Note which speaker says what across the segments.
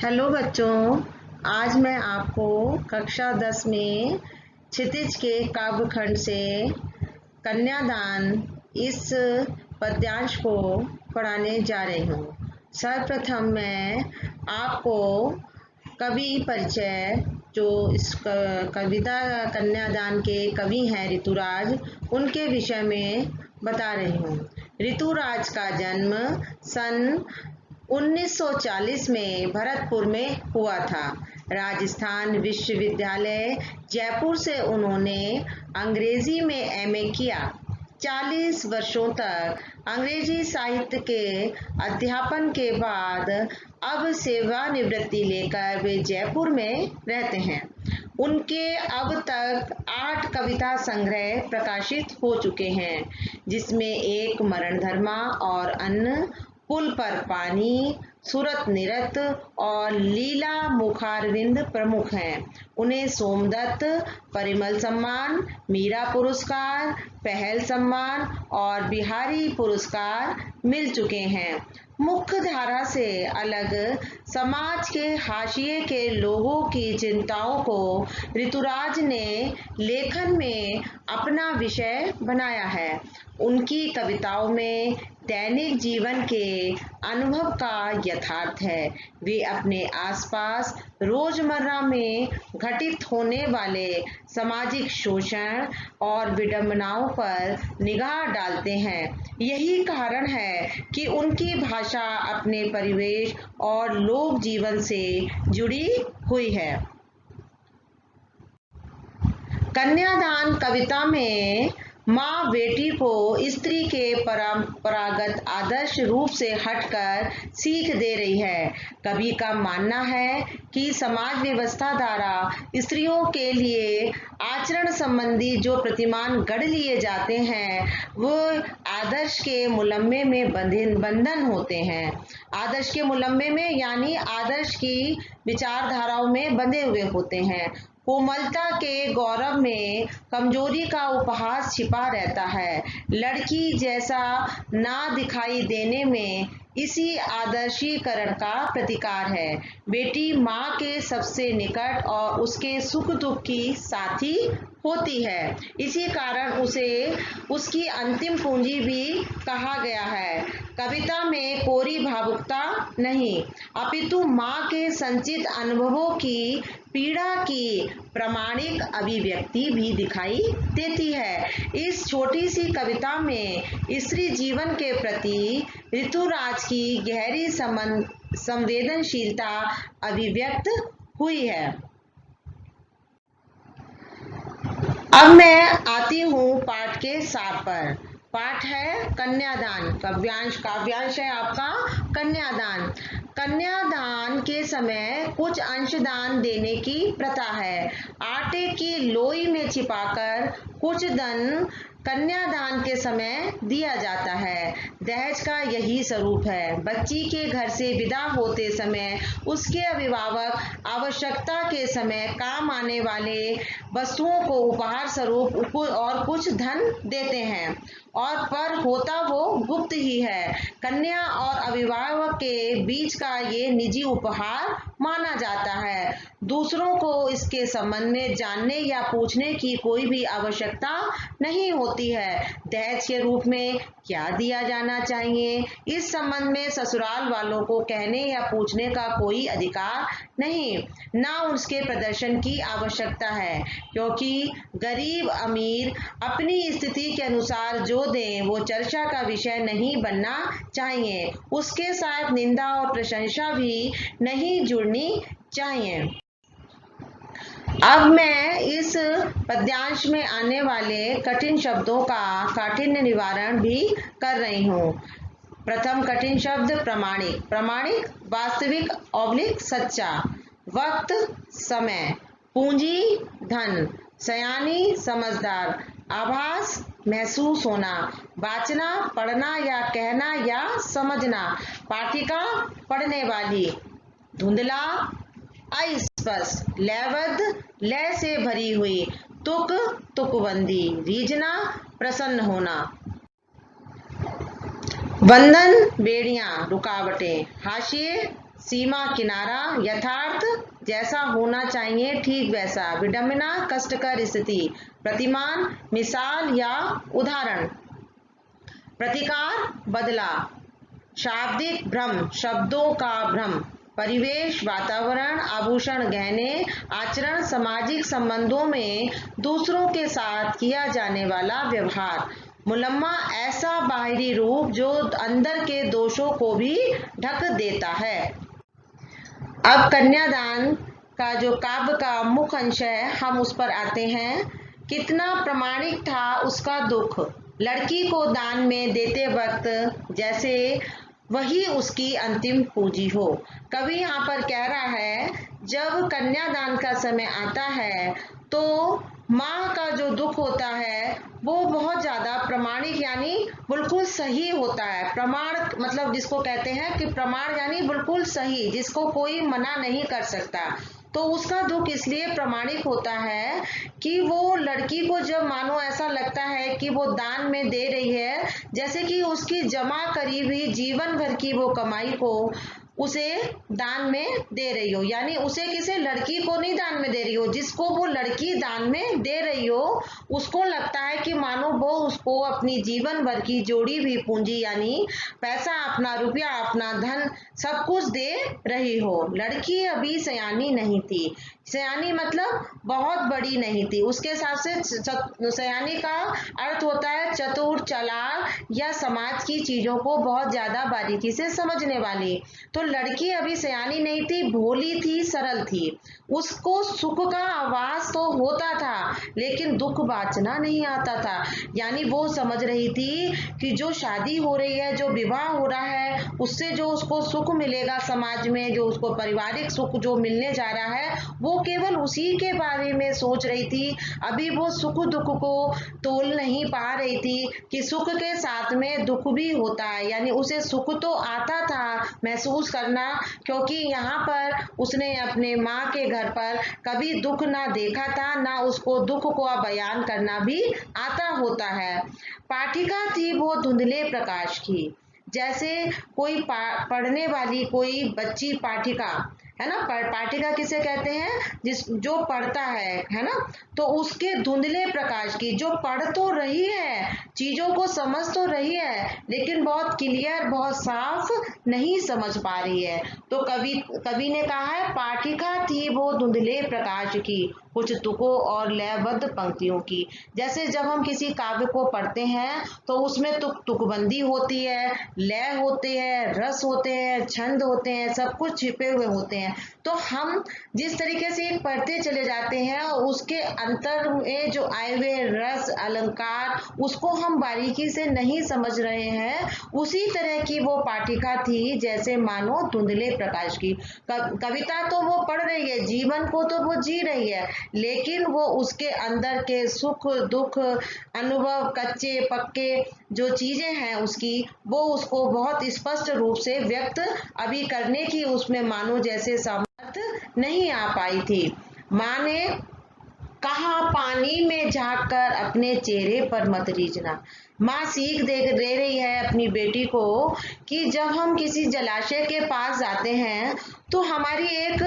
Speaker 1: Hello बच्चों, आज मैं आपको कक्षा 10 में क्षितिज के काव्यखंड से कन्यादान इस पद्यांश को पढ़ाने जा रही हूँ। सर्वप्रथम मैं आपको कवि परिचय, जो इस कविता कन्यादान के कवि हैं ऋतुराज, उनके विषय में बता रही हूँ। ऋतुराज का जन्म सन 1940 में भरतपुर में हुआ था। राजस्थान विश्वविद्यालय जयपुर से उन्होंने अंग्रेजी में एमए किया। 40 वर्षों तक अंग्रेजी साहित्य के अध्यापन के बाद अब सेवानिवृत्ति लेकर वे जयपुर में रहते हैं। उनके अब तक 8 कविता संग्रह प्रकाशित हो चुके हैं, जिसमें एक मरणधर्मा और अन्य, पुल पर पानी, सूरत निरत और लीला मुखारविंद प्रमुख हैं। उन्हें सोमदत्त परिमल सम्मान, मीरा पुरस्कार, पहल सम्मान और बिहारी पुरस्कार मिल चुके हैं। मुख्य धारा से अलग समाज के हाशिए के लोगों की चिंताओं को ऋतुराज ने लेखन में अपना विषय बनाया है। उनकी कविताओं में दैनिक जीवन के अनुभव का यथार्थ है। वे अपने आसपास रोजमर्रा में घटित होने वाले सामाजिक शोषण और विडंबनाओं पर निगाह डालते हैं। यही कारण है कि उनकी भाषा अपने परिवेश और लोक जीवन से जुड़ी हुई है। कन्यादान कविता में माँ बेटी को स्त्री के परंपरागत आदर्श रूप से हटकर सीख दे रही है। कवि का मानना है कि समाज व्यवस्था द्वारा स्त्रियों के लिए आचरण संबंधी जो प्रतिमान गढ़ लिए जाते हैं, वो आदर्श के मुलम्मे में बंधन होते हैं। आदर्श के मुलम्मे में यानी आदर्श की विचारधाराओं में बंधे हुए होते हैं। कोमलता के गौरव में कमजोरी का उपहास छिपा रहता है। लड़की जैसा ना दिखाई देने में इसी आदर्शीकरण का प्रतिकार है। बेटी माँ के सबसे निकट और उसके सुख दुख की साथी होती है। इसी कारण उसे उसकी अंतिम पूंजी भी कहा गया है। कविता में कोरी भावुकता नहीं, अपितु माँ के संचित अनुभवों की पीड़ा की प्रामाणिक अभिव्यक्ति भी दिखाई देती है। इस छोटी सी कविता में स्त्री जीवन के प्रति ऋतुराज की गहरी संवेदनशीलता अभिव्यक्त हुई है। अब मैं आती हूँ पाठ के सार पर। पाठ है कन्यादान। काव्यांश है आपका कन्यादान। कन्यादान के समय कुछ अंशदान देने की प्रथा है। आटे की लोई में छिपाकर कुछ धन कन्यादान के समय दिया जाता है। दहेज का यही स्वरूप है। बच्ची के घर से विदा होते समय उसके अभिभावक आवश्यकता के समय काम आने वाले वस्तुओं को उपहार स्वरूप और कुछ धन देते हैं, और पर होता वो गुप्त ही है। कन्या और अभिभावक के बीच का ये निजी उपहार माना जाता है। दूसरों को इसके संबंध में जानने या पूछने की कोई भी आवश्यकता नहीं होती है। दहेज के रूप में क्या दिया जाना चाहिए, इस संबंध में ससुराल वालों को कहने या पूछने का कोई अधिकार नहीं, ना उसके प्रदर्शन की आवश्यकता है, क्योंकि गरीब अमीर अपनी स्थिति के अनुसार जो दें वो चर्चा का विषय नहीं बनना चाहिए। उसके साथ निंदा और प्रशंसा भी नहीं जुड़नी चाहिए। अब मैं इस पद्यांश में आने वाले कठिन शब्दों का काठिन्य निवारण भी कर रही हूँ। प्रथम कठिन शब्द प्रामाणिक। प्रामाणिक वास्तविक / सच्चा। वक्त समय। पूंजी धन। सयानी समझदार। आभास महसूस होना। वाचना पढ़ना या कहना या समझना। पाठिका पढ़ने वाली। धुंधला अस्पष्ट। लयबद्ध लय से भरी हुई। तुक तुकबंदी। रीझना प्रसन्न होना। बंधन बेड़ियां रुकावटें। हाशिए सीमा किनारा, यथार्थ जैसा होना चाहिए ठीक वैसा, विडंबना कष्टकर स्थिति, प्रतिमान मिसाल या उदाहरण, प्रतिकार बदला, शाब्दिक भ्रम शब्दों का भ्रम, परिवेश वातावरण, आभूषण गहने, आचरण सामाजिक संबंधों में दूसरों के साथ किया जाने वाला व्यवहार, मुलम्मा ऐसा बाहरी रूप जो अंदर के दोषों को भी ढक देता है। अब कन्यादान का जो काव्य का मुख्य अंश है हम उस पर आते हैं। कितना प्रामाणिक था उसका दुख, लड़की को दान में देते वक्त जैसे वही उसकी अंतिम पूंजी हो। कवि यहाँ पर कह रहा है जब कन्यादान का समय आता है तो माँ का जो दुख होता है वो बहुत ज्यादा प्रामाणिक यानी बिल्कुल सही होता है। प्रमाण मतलब जिसको कहते हैं कि प्रमाण यानी बिल्कुल सही, जिसको कोई मना नहीं कर सकता। तो उसका दुख इसलिए प्रामाणिक होता है कि वो लड़की को जब मानो ऐसा लगता है कि वो दान में दे रही है, जैसे कि उसकी जमा करी हुई जीवन भर की वो कमाई को उसे दान में दे रही हो, यानी उसे किसी लड़की को नहीं दान में दे रही हो, जिसको वो लड़की दान में दे रही हो उसको लगता है कि मानो वो उसको अपनी जीवन भर की जोड़ी हुई पूंजी यानी पैसा, अपना रुपया, अपना धन सब कुछ दे रही हो। लड़की अभी सयानी नहीं थी, सयानी मतलब बहुत बड़ी नहीं थी। उसके हिसाब से सयानी का अर्थ होता है चतुर, चालाक या समाज की चीजों को बहुत ज्यादा बारीकी से समझने वाली। तो लड़की अभी सयानी नहीं थी, भोली थी, सरल थी। उसको सुख का आभास तो होता था लेकिन दुख बाचना नहीं आता था। यानी वो समझ रही थी कि जो शादी हो रही है, जो विवाह हो रहा है, उससे जो उसको सुख मिलेगा समाज में, जो उसको पारिवारिक सुख जो मिलने जा रहा है, वो केवल उसी के बारे में सोच रही थी। अभी वो सुख दुख को तोल नहीं पा रही थी कि सुख के साथ में दुख भी होता है। यानी उसे सुख तो आता था महसूस करना, क्योंकि यहाँ पर उसने अपने माँ के घर पर कभी दुख ना देखा था, ना उसको दुख को बयान करना भी आता होता है। पाठिका थी वो धुंधले प्रकाश की, जैसे कोई पढ़ने वाली कोई बच्ची पाठिका है ना। पाठिका किसे कहते हैं, जो पढ़ता है ना। तो उसके धुंधले प्रकाश की, जो पढ़ तो रही है, चीजों को समझ तो रही है, लेकिन बहुत क्लियर, बहुत साफ नहीं समझ पा रही है। तो कवि ने कहा है पाठिका थी वो धुंधले प्रकाश की, कुछ तुकों और लयबद्ध पंक्तियों की। जैसे जब हम किसी काव्य को पढ़ते हैं तो उसमें तुकबंदी होती है, लय होते हैं, रस होते हैं, छंद होते हैं, सब कुछ छिपे हुए होते हैं। तो हम जिस तरीके से पढ़ते चले जाते हैं उसके अंतर में जो आए हुए रस, अलंकार, उसको हम बारीकी से नहीं समझ रहे हैं। उसी तरह की वो पाठिका थी जैसे मानो धुंधले प्रकाश की। कविता तो वो पढ़ रही है, जीवन को तो वो जी रही है, लेकिन वो उसके अंदर के सुख दुख अनुभव, कच्चे पक्के जो चीजें हैं उसकी, वो उसको बहुत स्पष्ट रूप से व्यक्त अभी करने की उसमें मानो जैसे सामर्थ नहीं आ पाई थी। माँ ने कहा पानी में झांक कर अपने चेहरे पर मत रीझना। माँ सीख दे रही है अपनी बेटी को कि जब हम किसी जलाशय के पास जाते हैं तो हमारी एक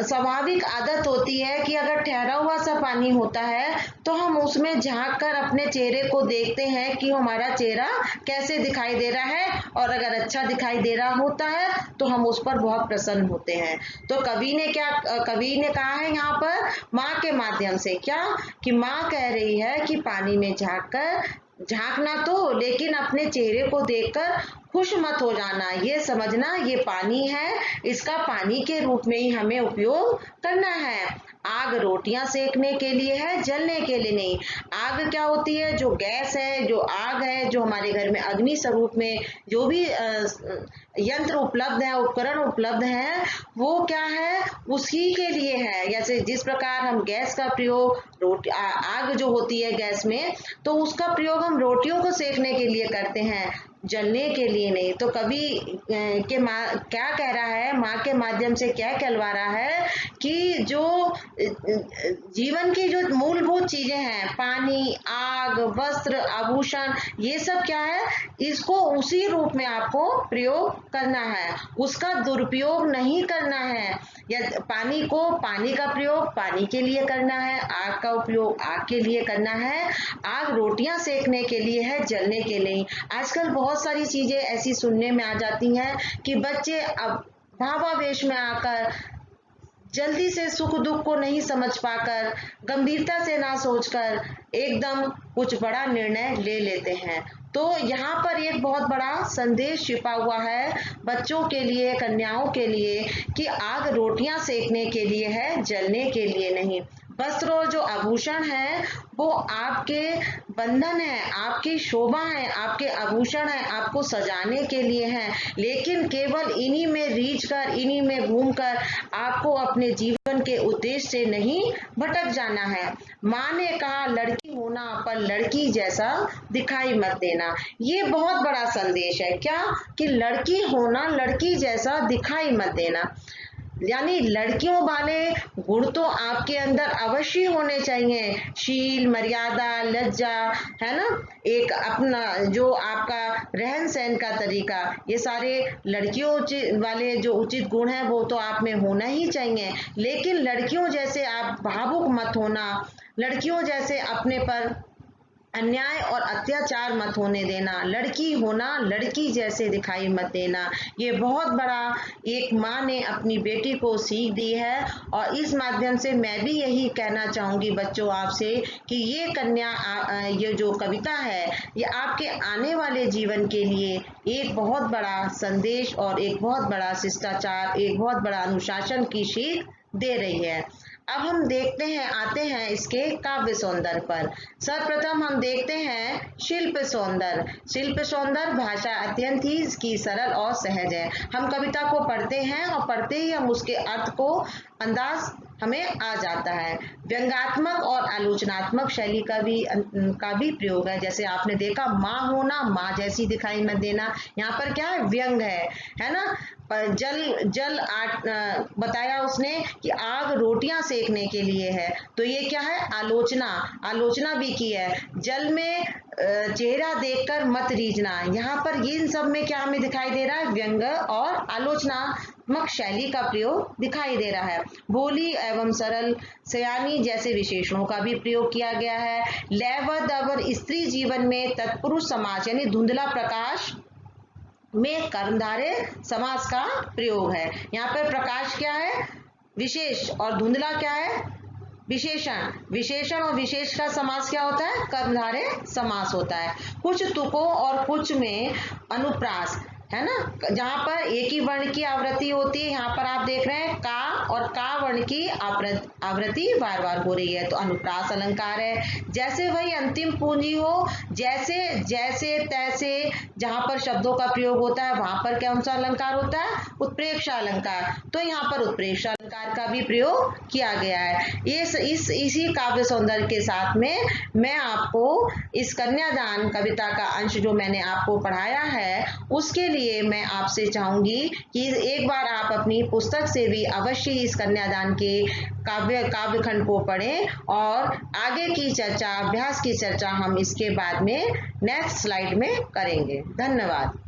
Speaker 1: स्वाभाविक आदत होती है कि अगर ठहरा हुआ सा पानी होता है तो हम उसमें झांक कर अपने चेहरे को देखते हैं कि हमारा चेहरा कैसे दिखाई दे रहा है, और अगर अच्छा दिखाई दे रहा होता है तो हम उस पर बहुत प्रसन्न होते हैं। तो कवि ने कहा है यहाँ पर माँ के माध्यम से क्या, कि माँ कह रही है कि पानी में झांकना तो, लेकिन अपने चेहरे को देखकर खुश मत हो जाना। ये समझना ये पानी है, इसका पानी के रूप में ही हमें उपयोग करना है। आग रोटियां सेकने के लिए है, जलने के लिए नहीं। आग क्या होती है, जो गैस है, जो आग है, जो हमारे घर में अग्नि स्वरूप में जो भी यंत्र उपलब्ध है, उपकरण उपलब्ध है, वो क्या है, उसी के लिए है। जैसे जिस प्रकार हम गैस का प्रयोग आग जो होती है गैस में, तो उसका प्रयोग हम रोटियों को सेकने के लिए करते हैं। जलने के लिए नहीं। तो कवि के माँ क्या कह रहा है, माँ के माध्यम से क्या कहलवा रहा है कि जो जीवन की जो मूलभूत चीजें हैं, पानी, आग, वस्त्र, आभूषण, ये सब क्या है, इसको उसी रूप में आपको प्रयोग करना है, उसका दुरुपयोग नहीं करना है। या पानी को पानी का प्रयोग पानी के लिए करना है, आग का उपयोग आग के लिए करना है। आग रोटियां सेकने के लिए है, जलने के लिए। आजकल बहुत सारी चीजें ऐसी सुनने में आ जाती हैं कि बच्चे अब भावावेश में आकर, जल्दी से सुख दुख को नहीं समझ पाकर, गंभीरता से ना सोचकर एकदम कुछ बड़ा निर्णय ले लेते हैं। तो यहाँ पर एक बहुत बड़ा संदेश छिपा हुआ है बच्चों के लिए, कन्याओं के लिए, कि आग रोटियां सेकने के लिए है, जलने के लिए नहीं। वस्त्र और जो आभूषण है वो आपके बंधन है, आपकी शोभा है, आपके आभूषण है, आपको सजाने के लिए हैं। लेकिन केवल इन्हीं में रीझ कर, इन्हीं में घूमकर आपको अपने जीवन के उद्देश्य से नहीं भटक जाना है। माँ ने कहा लड़की होना पर लड़की जैसा दिखाई मत देना। ये बहुत बड़ा संदेश है। क्या? कि लड़की होना, लड़की जैसा दिखाई मत देना। यानी लड़कियों वाले गुण तो आपके अंदर अवश्य होने चाहिए, शील, मर्यादा, लज्जा, है ना, एक अपना जो आपका रहन सहन का तरीका, ये सारे लड़कियों वाले जो उचित गुण हैं वो तो आप में होना ही चाहिए। लेकिन लड़कियों जैसे आप भावुक मत होना, लड़कियों जैसे अपने पर अन्याय और अत्याचार मत होने देना, लड़की होना लड़की जैसे दिखाई मत देना। ये बहुत बड़ा एक माँ ने अपनी बेटी को सीख दी है। और इस माध्यम से मैं भी यही कहना चाहूंगी बच्चों आपसे कि ये कन्या ये जो कविता है ये आपके आने वाले जीवन के लिए एक बहुत बड़ा संदेश और एक बहुत बड़ा शिष्टाचार, एक बहुत बड़ा अनुशासन की सीख दे रही है। अब हम देखते हैं, आते हैं इसके काव्य सौंदर्य पर। सर्वप्रथम हम देखते हैं शिल्प सौंदर्य। शिल्प सौंदर्य भाषा अत्यंत ही इसकी सरल और सहज है। हम कविता को पढ़ते हैं और पढ़ते ही हम उसके अर्थ को अंदाज हमें आ जाता है। व्यंग्यात्मक और आलोचनात्मक शैली का भी प्रयोग है। जैसे आपने देखा, माँ होना माँ जैसी दिखाई मत देना, यहाँ पर क्या है, व्यंग है ना। पर जल बताया उसने कि आग रोटियां सेकने के लिए है, तो ये क्या है, आलोचना भी की है। जल में चेहरा देखकर मत रीझना, यहाँ पर इन सब में क्या हमें दिखाई दे रहा है, व्यंग और आलोचनात्मक शैली का प्रयोग दिखाई दे रहा है। भोली एवं सरल, सयानी जैसे विशेषणों का भी प्रयोग किया गया है। लयबद्ध और स्त्री जीवन में तत्पुरुष समाज यानी धुंधला प्रकाश में कर्मधारय समास का प्रयोग है। यहाँ पर प्रकाश क्या है, विशेष, और धुंधला क्या है, विशेषण। विशेषण और विशेष का समास क्या होता है, कर्मधारय समास होता है। कुछ तुकों और कुछ में अनुप्रास, है ना, जहां पर एक ही वर्ण की आवृत्ति होती है, यहाँ पर आप देख रहे हैं का और का वर्ण की आवृत्ति बार बार हो रही है, तो अनुप्रास अलंकार है। जैसे वही अंतिम पूंजी हो, जैसे, जैसे, तैसे, जहां पर शब्दों का प्रयोग होता है वहां पर कौन सा अलंकार होता है, उत्प्रेक्षा अलंकार। तो यहाँ पर उत्प्रेक्षा अलंकार का भी प्रयोग किया गया है। इसी काव्य सौंदर्य के साथ में मैं आपको इस कन्यादान कविता का अंश जो मैंने आपको पढ़ाया है उसके लिए मैं आपसे चाहूंगी कि एक बार आप अपनी पुस्तक से भी अवश्य इस कन्यादान के काव्य खंड को पढ़ें और आगे की चर्चा, अभ्यास की चर्चा हम इसके बाद में नेक्स्ट स्लाइड में करेंगे। धन्यवाद।